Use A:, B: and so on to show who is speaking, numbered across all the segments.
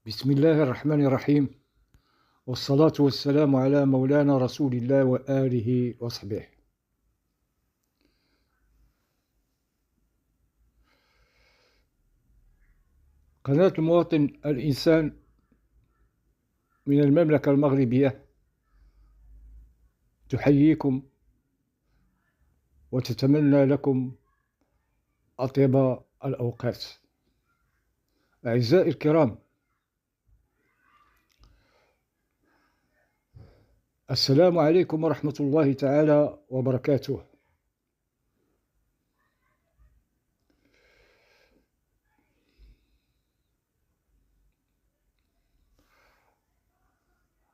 A: بسم الله الرحمن الرحيم، والصلاة والسلام على مولانا رسول الله وآله وصحبه. قناة المواطن الإنسان من المملكة المغربية تحييكم وتتمنى لكم أطيب الأوقات. أعزائي الكرام، السلام عليكم ورحمة الله تعالى وبركاته.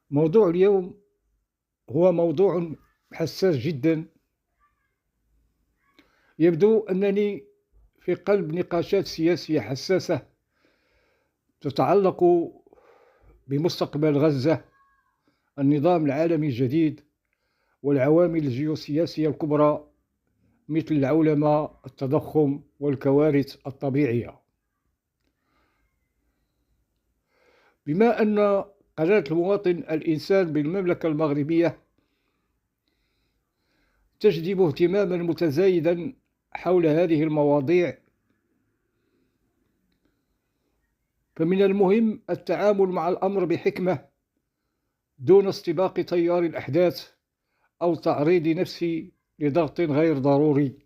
A: موضوع اليوم هو موضوع حساس جدا. يبدو أنني في قلب نقاشات سياسية حساسة تتعلق بمستقبل غزة، النظام العالمي الجديد، والعوامل الجيوسياسية الكبرى مثل العولمة، التضخم، والكوارث الطبيعية. بما أن قناة المواطن الإنسان بالمملكة المغربية تجذب اهتماما متزايدا حول هذه المواضيع، فمن المهم التعامل مع الأمر بحكمة دون استباق تيار الأحداث أو تعريض نفسي لضغط غير ضروري.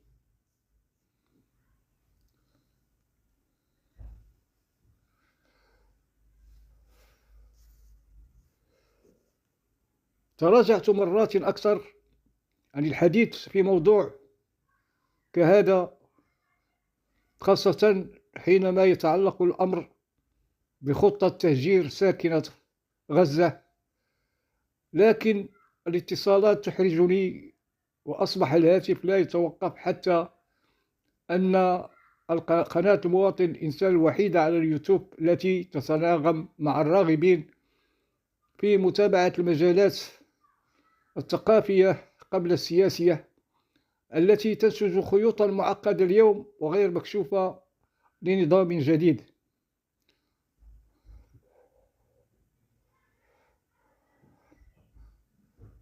A: تراجعت مرات أكثر عن الحديث في موضوع كهذا، خاصة حينما يتعلق الأمر بخطة تهجير ساكنة غزة، لكن الاتصالات تحرجني، وأصبح الهاتف لا يتوقف، حتى أن قناة المواطن الإنسان الوحيدة على اليوتيوب التي تتناغم مع الراغبين في متابعة المجالات الثقافية قبل السياسية، التي تنسج خيوطا معقدة اليوم وغير مكشوفة لنظام جديد.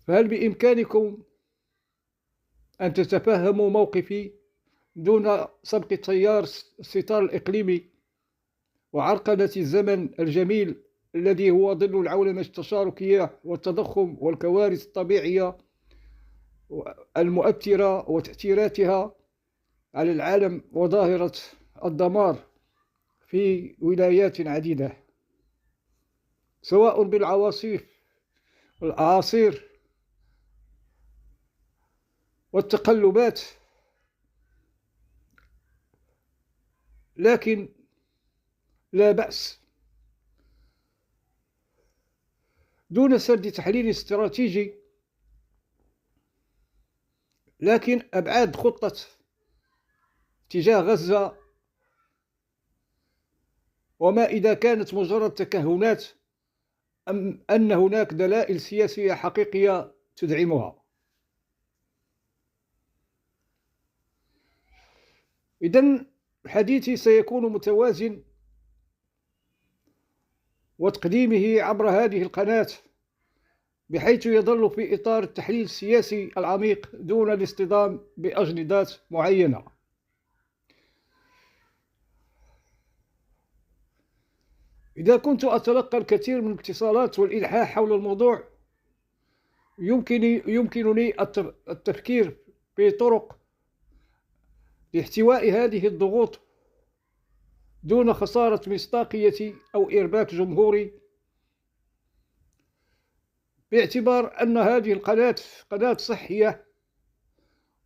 A: فهل بإمكانكم أن تتفهموا موقفي دون سبق تيار الستار الإقليمي وعرقلة الزمن الجميل الذي هو ظل العولمة التشاركية والتضخم والكوارث الطبيعية المؤثرة وتأثيراتها على العالم وظاهرة الدمار في ولايات عديدة، سواء بالعواصف والأعاصير والتقلبات. لكن لا بأس دون سرد تحليل استراتيجي، لكن أبعاد خطة تجاه غزة، وما إذا كانت مجرد تكهنات أم أن هناك دلائل سياسية حقيقية تدعمها. إذن حديثي سيكون متوازن، وتقديمه عبر هذه القناة بحيث يظل في إطار التحليل السياسي العميق دون الاصطدام بأجندات معينة. إذا كنت أتلقى الكثير من الاتصالات والإلحاح حول الموضوع، يمكنني التفكير في طرق لاحتواء هذه الضغوط دون خسارة مصداقيتي أو إرباك جمهوري، باعتبار أن هذه القناة قناة صحية،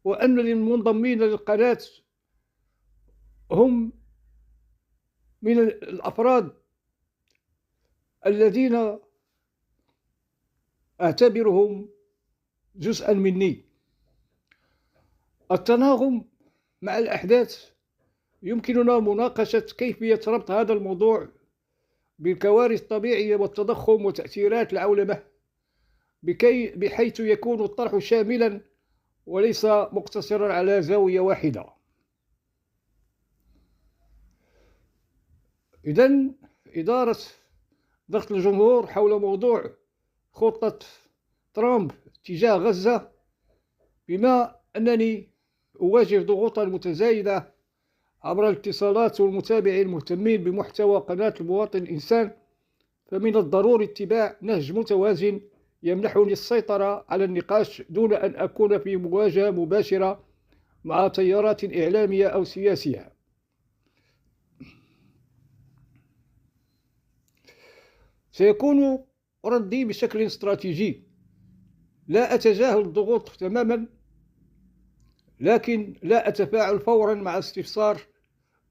A: وأن المنضمين للقناة هم من الأفراد الذين أعتبرهم جزءا مني. التناغم مع الأحداث يمكننا مناقشة كيفية ربط هذا الموضوع بالكوارث الطبيعية والتضخم وتأثيرات العولمة، بحيث يكون الطرح شاملا وليس مقتصرا على زاوية واحدة. إذن إدارة ضغط الجمهور حول موضوع خطة ترامب تجاه غزة، بما أنني أواجه ضغوطا متزايدة عبر الاتصالات والمتابعين المهتمين بمحتوى قناة المواطن الإنسان، فمن الضروري اتباع نهج متوازن يمنحني السيطرة على النقاش دون أن أكون في مواجهة مباشرة مع تيارات إعلامية أو سياسية. سيكون ردي بشكل استراتيجي، لا أتجاهل الضغوط تماما، لكن لا أتفاعل فورا مع استفسار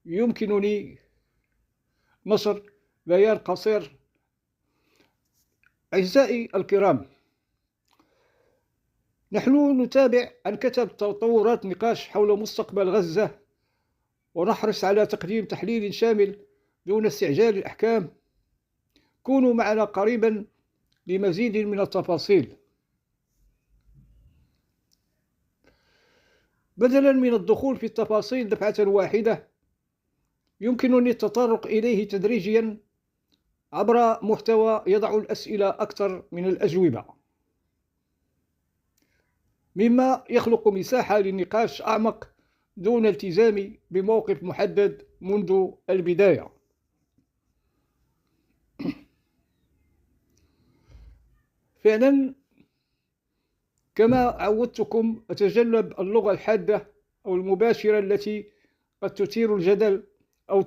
A: يمكنني نشر بيان قصير. أعزائي الكرام، نحن نتابع عن كثب تطورات نقاش حول مستقبل غزة، ونحرص على تقديم تحليل شامل دون استعجال الأحكام. كونوا معنا قريبا لمزيد من التفاصيل. بدلا من الدخول في التفاصيل دفعة واحدة، يمكنني التطرق إليه تدريجيا عبر محتوى يضع الأسئلة أكثر من الأجوبة، مما يخلق مساحة للنقاش أعمق دون التزام بموقف محدد منذ البداية. فعلا كما عودتكم، أتجنب اللغة الحادة أو المباشرة التي قد تثير الجدل أو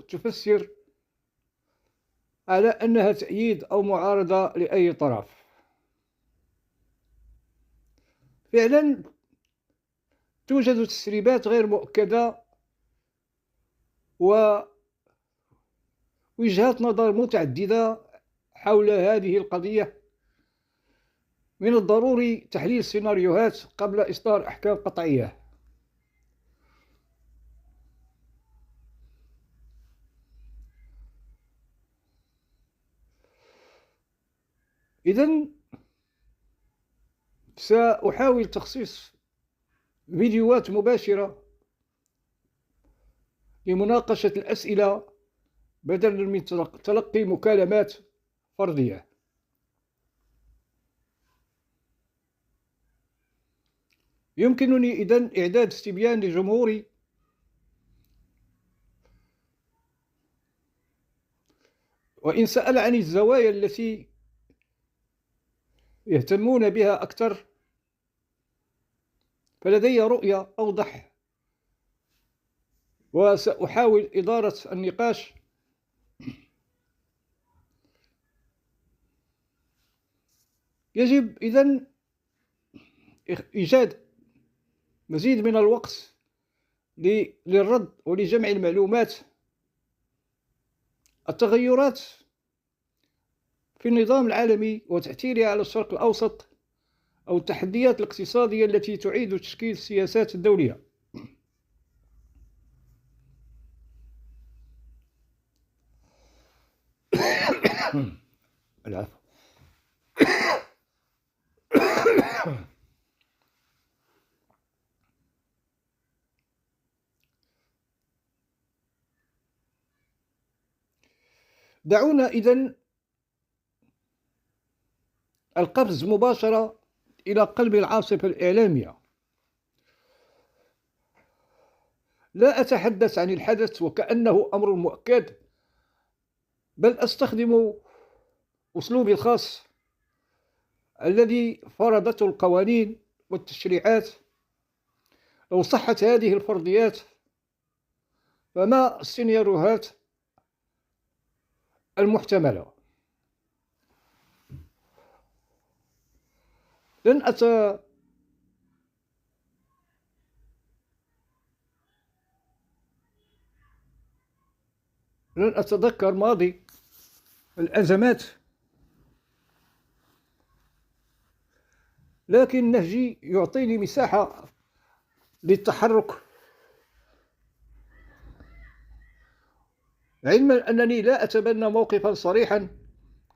A: تفسر على أنها تأييد أو معارضة لأي طرف. فعلا توجد تسريبات غير مؤكدة ووجهات نظر متعددة حول هذه القضية. من الضروري تحليل السيناريوهات قبل إصدار أحكام قطعية. إذن سأحاول تخصيص فيديوهات مباشرة لمناقشة الأسئلة بدلا من تلقي مكالمات فردية. يمكنني إذن إعداد استبيان لجمهوري وإن سأل عن الزوايا التي يهتمون بها أكثر، فلدي رؤية أوضح، وسأحاول إدارة النقاش يجب إذن إيجاد مزيد من الوقت للرد ولجمع المعلومات. التغيرات في النظام العالمي وتأثيرها على الشرق الأوسط، أو التحديات الاقتصادية التي تعيد تشكيل السياسات الدولية. العفو. دعونا إذن القفز مباشرة إلى قلب العاصفة الإعلامية. لا أتحدث عن الحدث وكأنه أمر مؤكد، بل أستخدم أسلوبي الخاص الذي فرضته القوانين والتشريعات. لو صحت هذه الفرضيات، فما السيناريوهات المحتملة؟ لن أتذكر ماضي الأزمات، لكن نهجي يعطيني مساحة للتحرك، علما أنني لا أتبنى موقفا صريحا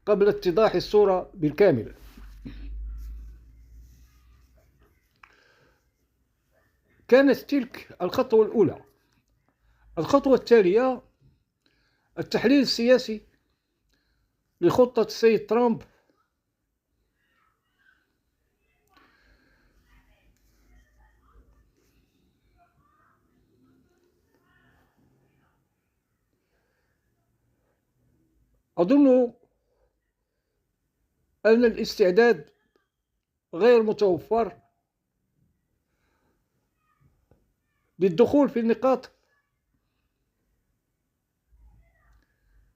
A: قبل اتضاح الصورة بالكامل. كانت تلك الخطوة الأولى. الخطوة التالية التحليل السياسي لخطة السيد ترامب أظن أن الاستعداد غير متوفر للدخول في النقاط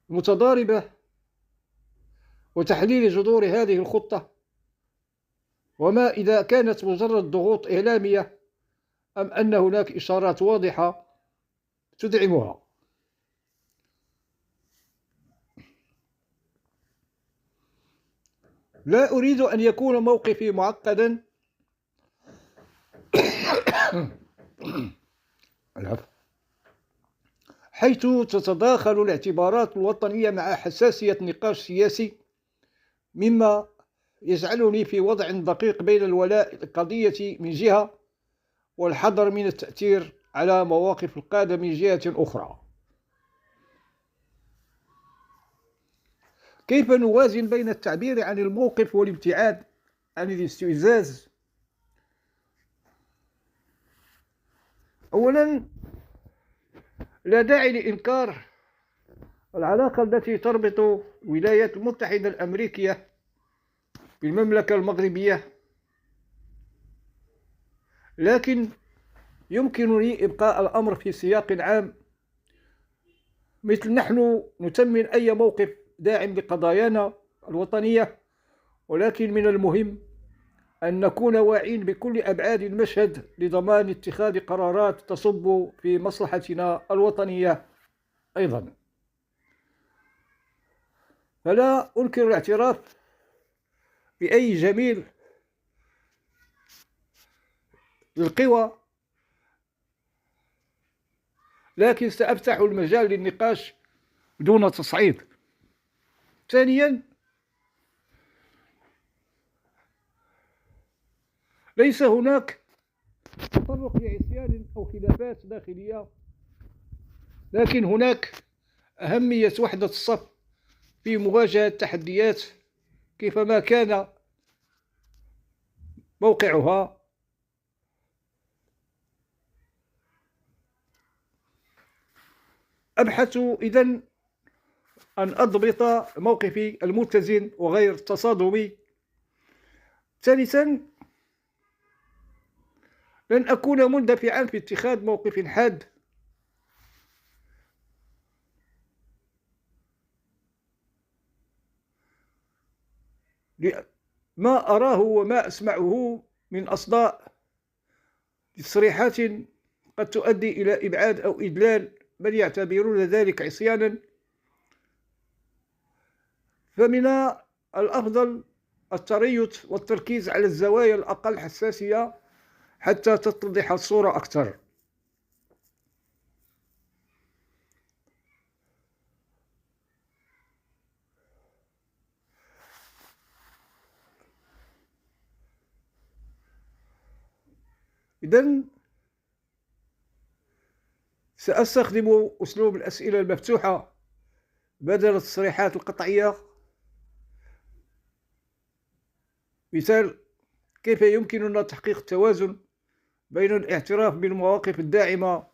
A: المتضاربة وتحليل جذور هذه الخطة، وما إذا كانت مجرد ضغوط إعلامية أم أن هناك إشارات واضحة تدعمها. لا أريد أن يكون موقفي معقدا حيث تتداخل الاعتبارات الوطنية مع حساسية نقاش سياسي، مما يجعلني في وضع دقيق بين الولاء للقضية من جهة والحذر من التأثير على مواقف القادة من جهة أخرى. كيف نوازن بين التعبير عن الموقف والابتعاد عن الاستفزاز؟ أولا، لا داعي لإنكار العلاقة التي تربط الولايات المتحدة الأمريكية بالمملكة المغربية، لكن يمكنني إبقاء الأمر في سياق عام، مثل نحن نثمن أي موقف داعم لقضايانا الوطنية، ولكن من المهم أن نكون واعين بكل أبعاد المشهد لضمان اتخاذ قرارات تصب في مصلحتنا الوطنية أيضا. فلا أنكر الاعتراف بأي جميل للقوى، لكن سأفتح المجال للنقاش دون تصعيد. ثانيا، ليس هناك تطرق لعصيان أو خلافات داخلية، لكن هناك أهمية وحدة الصف في مواجهة التحديات كيفما كان موقعها. أبحث إذن أن أضبط موقفي المتزن وغير التصادمي. ثالثا، لن أكون مندفعا في اتخاذ موقف حاد، ما أراه وما أسمعه من أصداء تصريحات قد تؤدي إلى إبعاد أو إدلال من يعتبرون ذلك عصيانا، فمن الأفضل التريث والتركيز على الزوايا الأقل حساسية حتى تتضح الصورة أكثر. إذن سأستخدم أسلوب الأسئلة المفتوحة بدل التصريحات القطعية. مثال: كيف يمكننا تحقيق التوازن بين الاعتراف بالمواقف الداعمة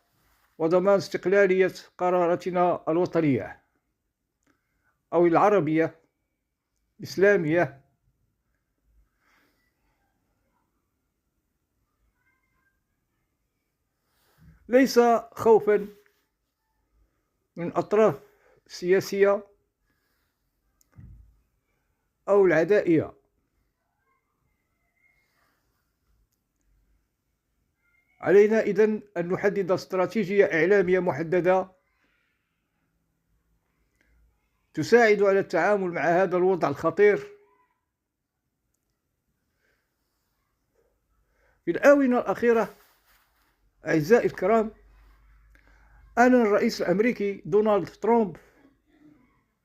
A: وضمان استقلالية قراراتنا الوطنية أو العربية الإسلامية؟ ليس خوفا من أطراف سياسية أو العدائية. علينا إذن أن نحدد استراتيجية إعلامية محددة تساعد على التعامل مع هذا الوضع الخطير. في الآونة الأخيرة أعزائي الكرام، أعلن الرئيس الأمريكي دونالد ترامب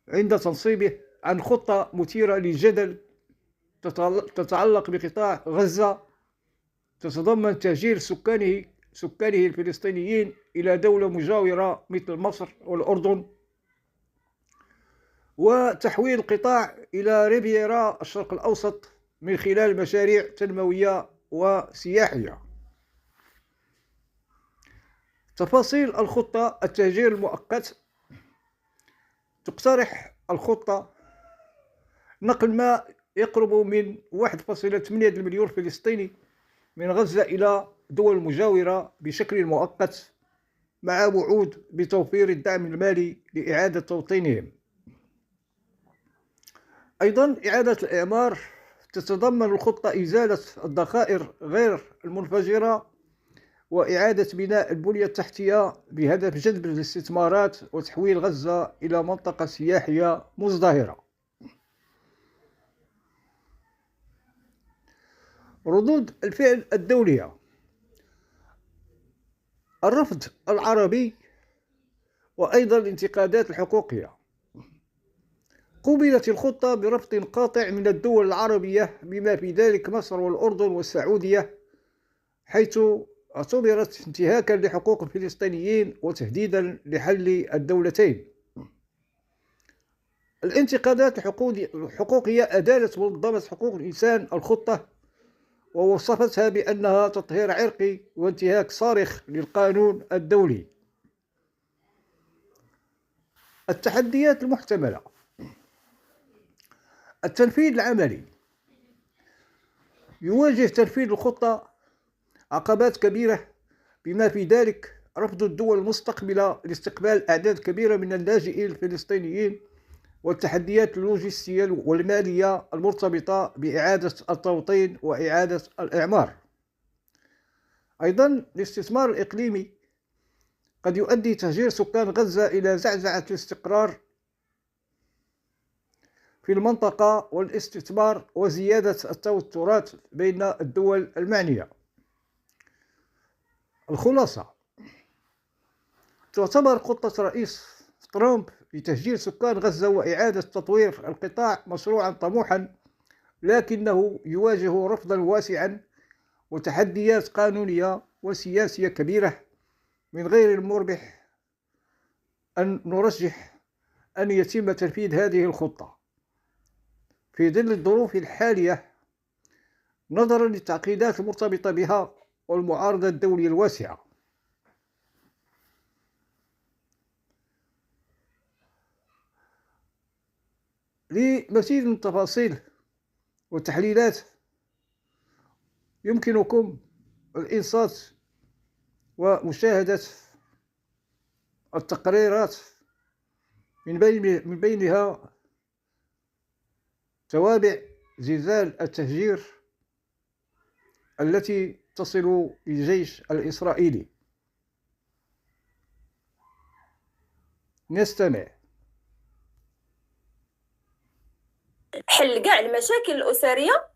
A: عند تنصيبه عن خطة مثيرة للجدل تتعلق بقطاع غزة، تتضمن تهجير سكانه الفلسطينيين إلى دولة مجاورة مثل مصر والأردن، وتحويل القطاع إلى ريفيرا الشرق الأوسط من خلال مشاريع تنموية وسياحية. تفاصيل الخطة: التهجير المؤقت. تقترح الخطة نقل ما يقرب من 1.8 مليون فلسطيني من غزة إلى دول مجاورة بشكل مؤقت، مع وعود بتوفير الدعم المالي لإعادة توطينهم. أيضا إعادة الإعمار. تتضمن الخطة إزالة الذخائر غير المنفجرة وإعادة بناء البنية التحتية بهدف جذب الاستثمارات وتحويل غزة إلى منطقة سياحية مزدهرة. ردود الفعل الدولية: الرفض العربي وأيضا الانتقادات الحقوقية. قوبلت الخطة برفض قاطع من الدول العربية بما في ذلك مصر والأردن والسعودية، حيث اعتبرت انتهاكا لحقوق الفلسطينيين وتهديدا لحل الدولتين. الانتقادات الحقوقية: أدانت منظمة حقوق الإنسان الخطة ووصفتها بأنها تطهير عرقي وانتهاك صارخ للقانون الدولي. التحديات المحتملة: التنفيذ العملي. يواجه تنفيذ الخطة عقبات كبيرة بما في ذلك رفض الدول المستقبلة لاستقبال أعداد كبيرة من اللاجئين الفلسطينيين والتحديات اللوجستية والمالية المرتبطة بإعادة التوطين وإعادة الإعمار. أيضا الاستثمار الإقليمي. قد يؤدي تهجير سكان غزة إلى زعزعة الاستقرار في المنطقة والاستثمار وزيادة التوترات بين الدول المعنية. الخلاصة: تعتبر خطة رئيس ترامب لتهجير سكان غزة وإعادة تطوير القطاع مشروعا طموحا، لكنه يواجه رفضا واسعا وتحديات قانونية وسياسية كبيرة. من غير المربح أن نرجح أن يتم تنفيذ هذه الخطة في ظل الظروف الحالية نظرا للتعقيدات المرتبطة بها والمعارضة الدولية الواسعة. لمزيد من التفاصيل والتحليلات يمكنكم الإنصات ومشاهدة التقريرات من بينها توابع زلزال التهجير التي تصل للجيش الإسرائيلي. نستمع.
B: حل كاع المشاكل الأسرية.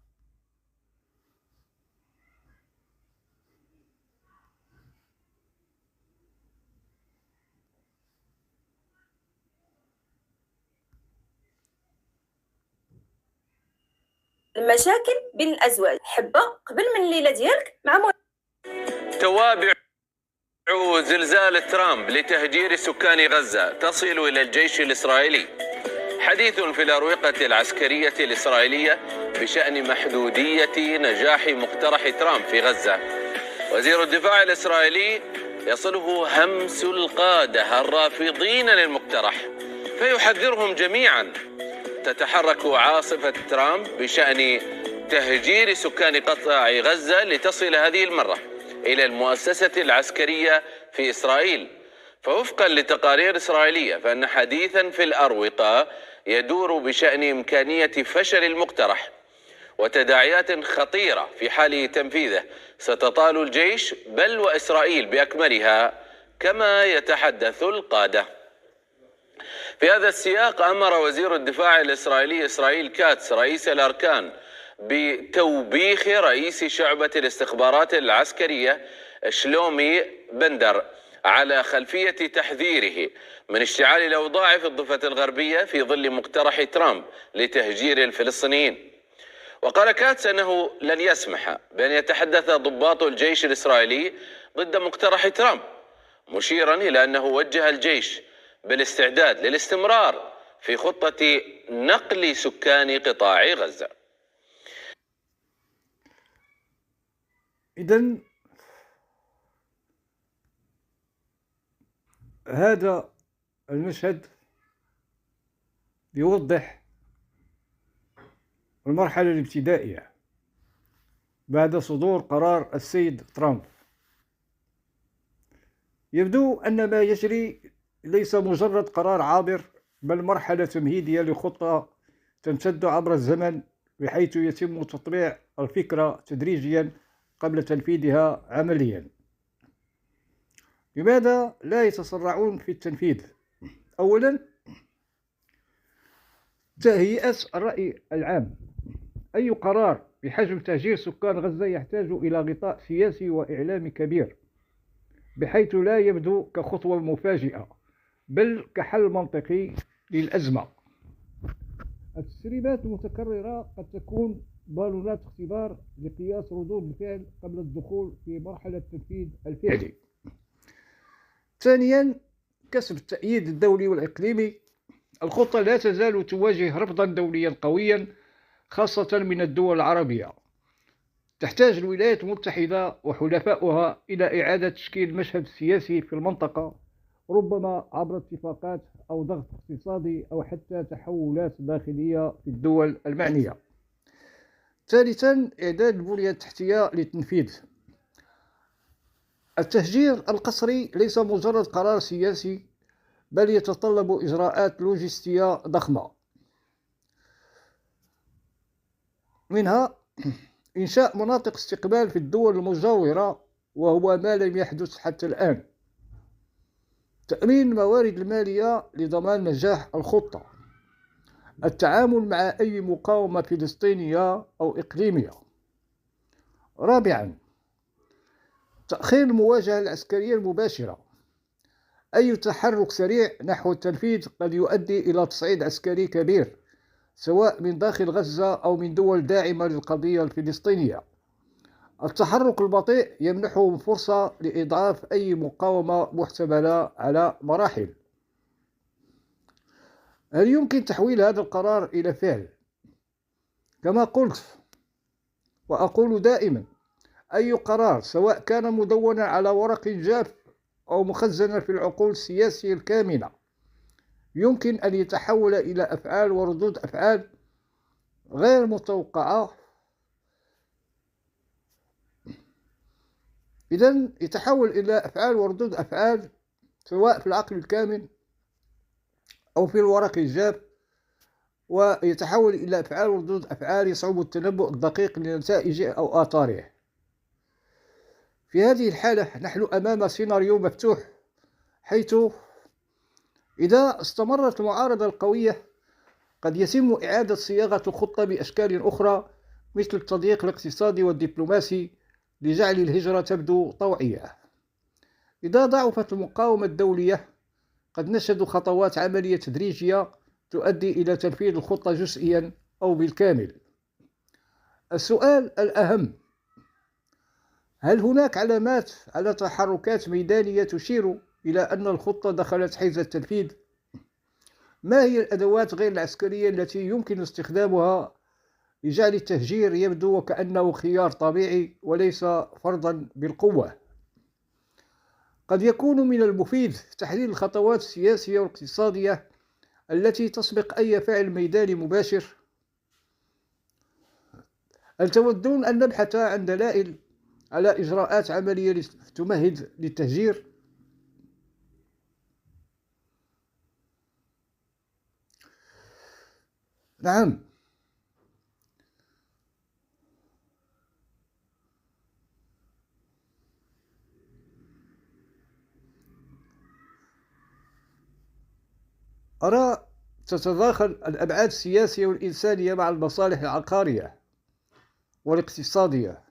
B: المشاكل بين الأزواج. حبة قبل من الليلة ديالك مع
C: توابع زلزال ترامب لتهجير سكان غزة تصل إلى الجيش الإسرائيلي. حديث في الأروقة العسكرية الإسرائيلية بشأن محدودية نجاح مقترح ترامب في غزة. وزير الدفاع الإسرائيلي يصله همس القادة الرافضين للمقترح فيحذرهم جميعا. تتحرك عاصفة ترامب بشأن تهجير سكان قطاع غزة لتصل هذه المرة إلى المؤسسة العسكرية في إسرائيل. فوفقا لتقارير إسرائيلية فإن حديثا في الأروقة يدور بشأن إمكانية فشل المقترح وتداعيات خطيرة في حال تنفيذه ستطال الجيش بل وإسرائيل بأكملها كما يتحدث القادة. في هذا السياق أمر وزير الدفاع الإسرائيلي إسرائيل كاتس رئيس الأركان بتوبيخ رئيس شعبة الاستخبارات العسكرية شلومي بندر على خلفية تحذيره من اشتعال الأوضاع في الضفة الغربية في ظل مقترح ترامب لتهجير الفلسطينيين. وقال كاتس أنه لن يسمح بأن يتحدث ضباط الجيش الإسرائيلي ضد مقترح ترامب، مشيرا إلى أنه وجه الجيش بالاستعداد للاستمرار في خطة نقل سكان قطاع غزة.
A: إذن هذا المشهد يوضح المرحلة الابتدائية بعد صدور قرار السيد ترامب. يبدو أن ما يجري ليس مجرد قرار عابر، بل مرحلة تمهيدية لخطة تمتد عبر الزمن، بحيث يتم تطبيع الفكرة تدريجيا قبل تنفيذها عمليا. لماذا لا يتسرعون في التنفيذ؟ أولا، تهيئة الرأي العام. أي قرار بحجم تهجير سكان غزة يحتاج إلى غطاء سياسي وإعلامي كبير، بحيث لا يبدو كخطوة مفاجئة بل كحل منطقي للأزمة. التسريبات المتكررة قد تكون بالونات اختبار لقياس ردود الفعل قبل الدخول في مرحلة التنفيذ الفعلي. ثانيا، كسب التأييد الدولي والإقليمي. الخطة لا تزال تواجه رفضا دوليا قويا، خاصة من الدول العربية. تحتاج الولايات المتحدة وحلفاؤها إلى إعادة تشكيل المشهد السياسي في المنطقة، ربما عبر اتفاقات أو ضغط اقتصادي أو حتى تحولات داخلية في الدول المعنية. ثالثا، إعداد البنية التحتية للتنفيذ. التهجير القسري ليس مجرد قرار سياسي، بل يتطلب إجراءات لوجستية ضخمة، منها إنشاء مناطق استقبال في الدول المجاورة، وهو ما لم يحدث حتى الآن. تأمين الموارد المالية لضمان نجاح الخطة. التعامل مع أي مقاومة فلسطينية أو إقليمية. رابعا، تأخير المواجهة العسكرية المباشرة. أي تحرك سريع نحو التنفيذ قد يؤدي إلى تصعيد عسكري كبير، سواء من داخل غزة أو من دول داعمة للقضية الفلسطينية. التحرك البطيء يمنحهم فرصة لإضعاف أي مقاومة محتملة على مراحل. هل يمكن تحويل هذا القرار إلى فعل؟ كما قلت وأقول دائما، أي قرار سواء كان مدونا على ورق جاف أو مخزنا في العقول السياسية الكامنة يمكن أن يتحول إلى أفعال وردود أفعال غير متوقعة. إذن يتحول إلى أفعال وردود أفعال سواء في العقل الكامن أو في الورق الجاف، ويتحول إلى أفعال وردود أفعال يصعب التنبؤ الدقيق لنتائجه أو آثاره. في هذه الحالة نحن أمام سيناريو مفتوح، حيث إذا استمرت المعارضة القوية قد يتم إعادة صياغة الخطة بأشكال أخرى، مثل التضييق الاقتصادي والدبلوماسي لجعل الهجرة تبدو طوعية. إذا ضعفت المقاومة الدولية قد نشهد خطوات عملية تدريجية تؤدي إلى تنفيذ الخطة جزئيا أو بالكامل. السؤال الأهم: هل هناك علامات على تحركات ميدانية تشير إلى أن الخطة دخلت حيز التنفيذ؟ ما هي الأدوات غير العسكرية التي يمكن استخدامها لجعل التهجير يبدو وكأنه خيار طبيعي وليس فرضا بالقوة؟ قد يكون من المفيد تحليل الخطوات السياسية والاقتصادية التي تسبق أي فعل ميداني مباشر. هل تودون أن نبحث عن دلائل على إجراءات عملية تمهد للتهجير؟ نعم، أرى تتداخل الأبعاد السياسية والإنسانية مع المصالح العقارية والاقتصادية.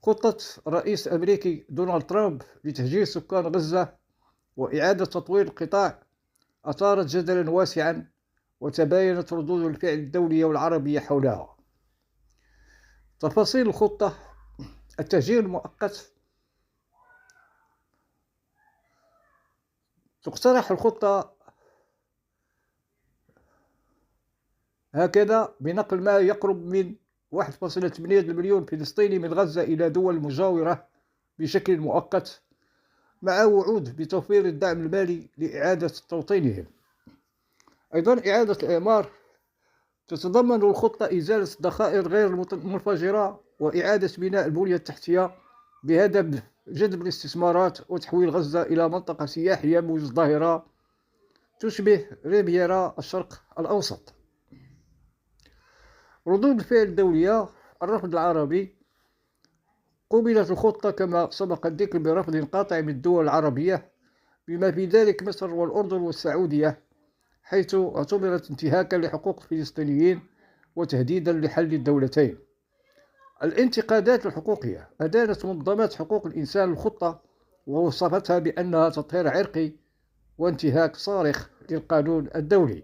A: خطة الرئيس الأمريكي دونالد ترامب لتهجير سكان غزة وإعادة تطوير القطاع أثارت جدلا واسعا، وتباينت ردود الفعل الدولية والعربية حولها. تفاصيل الخطة: التهجير المؤقت. تقترح الخطة هكذا بنقل ما يقرب من 1.8 مليون فلسطيني من غزة إلى دول مجاورة بشكل مؤقت، مع وعود بتوفير الدعم المالي لإعادة توطينهم. أيضا إعادة الإعمار تتضمن الخطة إزالة الذخائر غير المنفجرة وإعادة بناء البنية التحتية بهدف جذب الاستثمارات وتحويل غزة إلى منطقة سياحية مزدهرة تشبه ريفيرا الشرق الأوسط. ردود الفعل الدولية. الرفض العربي. قُبلت الخطة كما سبق الذكر برفض قاطع من الدول العربية بما في ذلك مصر والأردن والسعودية، حيث اعتبرت انتهاكا لحقوق الفلسطينيين وتهديدا لحل الدولتين. الانتقادات الحقوقية. أدانت منظمات حقوق الإنسان الخطة ووصفتها بأنها تطهير عرقي وانتهاك صارخ للقانون الدولي.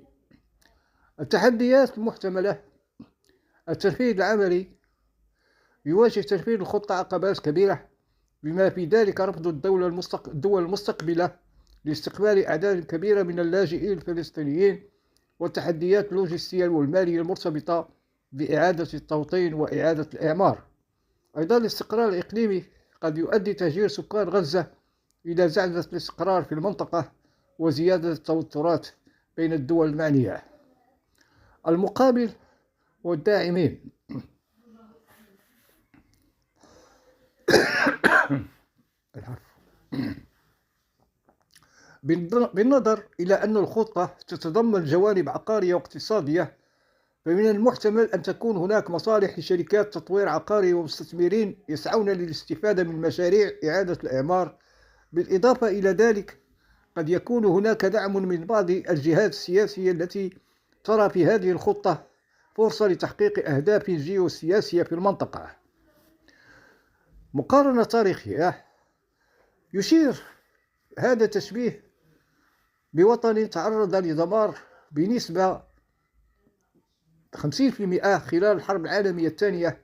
A: التحديات المحتملة. التنفيذ العملي. يواجه تنفيذ الخطة عقبات كبيرة بما في ذلك رفض الدول المستقبلة لاستقبال أعداد كبيرة من اللاجئين الفلسطينيين والتحديات اللوجستية والمالية المرتبطة بإعادة التوطين وإعادة الإعمار. أيضا الاستقرار الإقليمي. قد يؤدي تهجير سكان غزة إلى زعزعة الاستقرار في المنطقة وزيادة التوترات بين الدول المعنية. المقابل والداعمين. بالنظر إلى أن الخطة تتضمن جوانب عقارية واقتصادية، فمن المحتمل أن تكون هناك مصالح لشركات تطوير عقاري ومستثمرين يسعون للاستفادة من مشاريع إعادة الإعمار. بالإضافة إلى ذلك قد يكون هناك دعم من بعض الجهات السياسية التي ترى في هذه الخطة فرصة لتحقيق أهداف جيوسياسية في المنطقة. مقارنة تاريخية. يشير هذا التشبيه بوطن تعرض لدمار بنسبة 50% خلال الحرب العالمية الثانية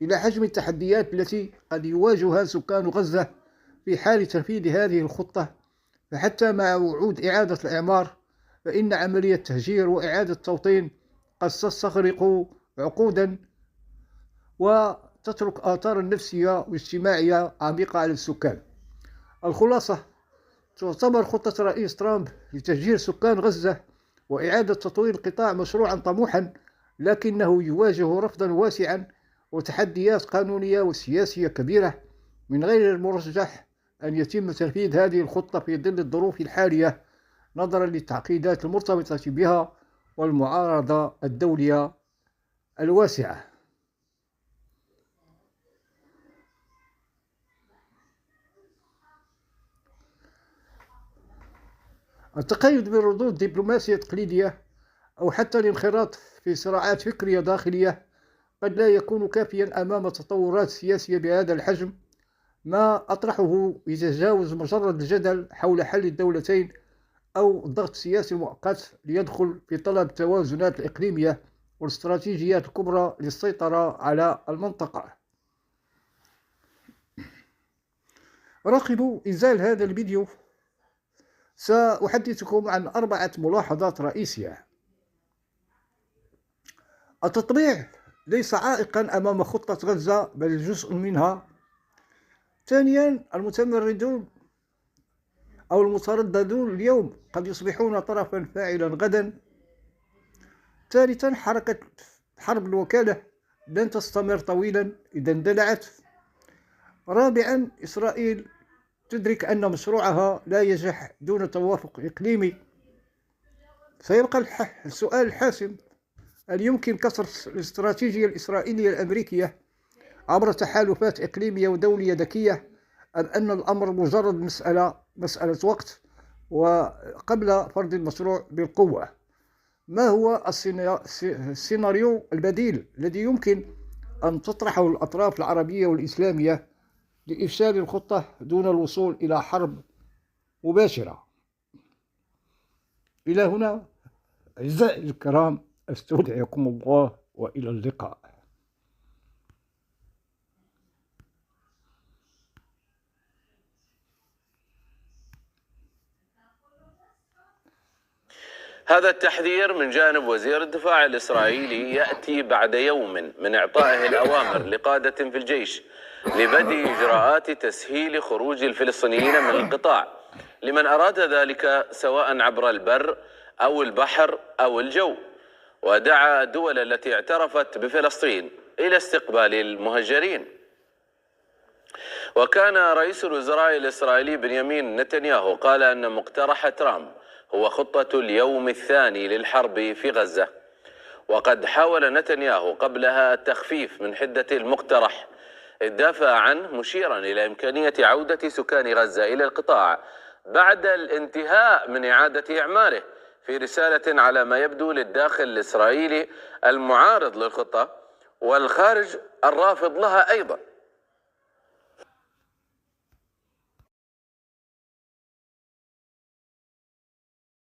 A: إلى حجم التحديات التي قد يواجهها سكان غزة في حال تنفيذ هذه الخطة. فحتى مع وعود إعادة الإعمار فإن عملية تهجير وإعادة التوطين قد تستغرق عقودا وتترك آثارا نفسية واجتماعية عميقة على السكان. الخلاصة. تعتبر خطة رئيس ترامب لتهجير سكان غزة وإعادة تطوير القطاع مشروعا طموحا، لكنه يواجه رفضا واسعا وتحديات قانونية وسياسية كبيرة. من غير المرجح أن يتم تنفيذ هذه الخطة في ظل الظروف الحالية نظرا للتعقيدات المرتبطة بها والمعارضة الدولية الواسعة. التقيد بالردود الدبلوماسية التقليدية أو حتى الانخراط في صراعات فكرية داخلية قد لا يكون كافيا أمام تطورات سياسية بهذا الحجم. ما أطرحه يتجاوز مجرد الجدل حول حل الدولتين أو الضغط السياسي المؤقت ليدخل في طلب التوازنات الإقليمية والاستراتيجيات الكبرى للسيطرة على المنطقة. راقبوا إنزال هذا الفيديو. سأحدثكم عن 4 ملاحظات رئيسية. التطبيع ليس عائقا أمام خطة غزة بل جزء منها. ثانيا، المتمردون أو المترددون اليوم قد يصبحون طرفا فاعلا غدا. ثالثا، حركة حرب الوكالة لن تستمر طويلا إذا اندلعت. رابعا، إسرائيل تدرك أن مشروعها لا ينجح دون توافق إقليمي. سيبقى السؤال الحاسم: هل يمكن كسر الاستراتيجية الإسرائيلية الأمريكية عبر تحالفات إقليمية ودولية ذكية، أم أن الأمر مجرد مسألة وقت وقبل فرض المشروع بالقوة؟ ما هو السيناريو البديل الذي يمكن أن تطرحه الأطراف العربية والإسلامية لإفشال الخطة دون الوصول إلى حرب مباشرة؟ إلى هنا أعزائي الكرام، أستودعكم الله وإلى اللقاء.
C: هذا التحذير من جانب وزير الدفاع الإسرائيلي يأتي بعد يوم من إعطائه الأوامر لقادة في الجيش لبدء إجراءات تسهيل خروج الفلسطينيين من القطاع لمن أراد ذلك سواء عبر البر أو البحر أو الجو. ودعا الدول التي اعترفت بفلسطين إلى استقبال المهجرين. وكان رئيس الوزراء الإسرائيلي بنيامين نتنياهو قال أن مقترح ترامب هو خطة اليوم الثاني للحرب في غزة. وقد حاول نتنياهو قبلها التخفيف من حدة المقترح الدافع عنه، مشيرا إلى إمكانية عودة سكان غزة إلى القطاع بعد الانتهاء من إعادة إعماره، في رسالة على ما يبدو للداخل الإسرائيلي المعارض للخطة والخارج الرافض لها أيضا.